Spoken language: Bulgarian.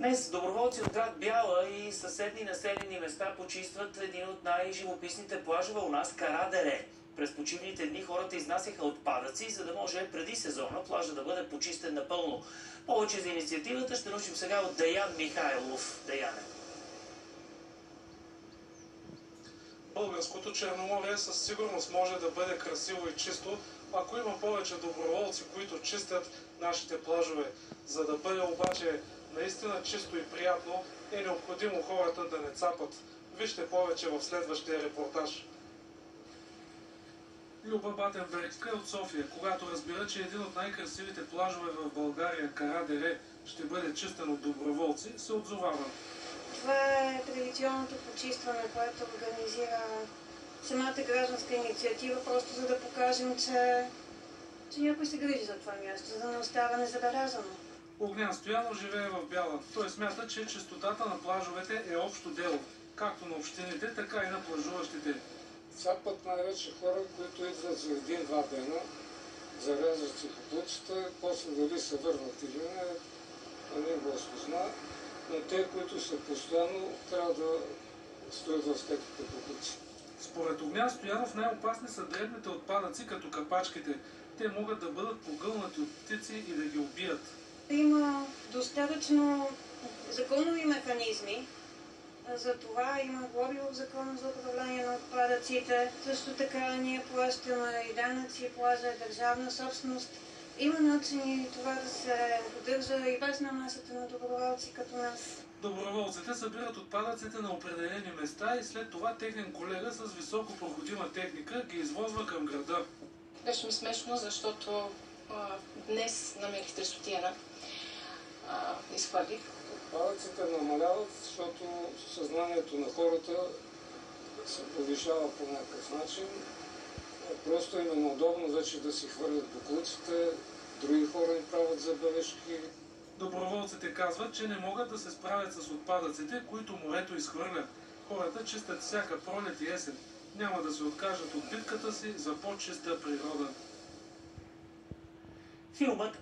Днес доброволци от град Бяла и съседни населени места почистват един от най-живописните плажове у нас – Кара дере. През почивните дни хората изнасяха отпадъци, за да може преди сезона плажа да бъде почистен напълно. Повече за инициативата ще научим сега от Деян Михайлов. Деяне. Българското Черноморие със сигурност може да бъде красиво и чисто, ако има повече доброволци, които чистят нашите плажове. За да бъде обаче наистина чисто и приятно, е необходимо хората да не цапат. Вижте повече в следващия репортаж. Люба Батенберг е от София. Когато разбира, че един от най-красивите плажове в България, Кара дере, ще бъде чистен от доброволци, се отзовава. Това е традиционното почистване, което организира самата гражданска инициатива, просто за да покажем, че някой се грижи за това място, за да не остава незабелязано. Огнян Стоянов живее в Бяла. Той смята, че чистотата на плажовете е общо дело, както на общините, така и на плажуващите. Цапат най-вече хора, които идват за един-два дена, зарязват си каплуцата, после дали се върнат или не го осъзна, но те, които са постоянно, трябва да стоят в техните каплуци. Според Огнян Стоянов най-опасни са дребните отпадъци, като капачките. Те могат да бъдат погълнати от птици и да ги убият. Има достатъчно законови механизми. За това има глоби в закона за управление на отпадъците. Също така ние плащаме и данъци, плажа е държавна собственост. Има начини това да се поддържа и без намесата на доброволци като нас. Доброволците събират отпадъците на определени места и след това техен колега с високопроходима техника ги извозва към града. Беше ми смешно, защото днес намерих 3 стотиена. Изхвърлих. Отпадъците намаляват, защото съзнанието на хората се повишава по някакъв начин. Просто им е неудобно вече да си хвърлят боклуците, други хора им правят забележки. Доброволците казват, че не могат да се справят с отпадъците, които морето изхвърля. Хората чистят всяка пролет и есен. Няма да се откажат от битката си за по-чиста природа. Филмът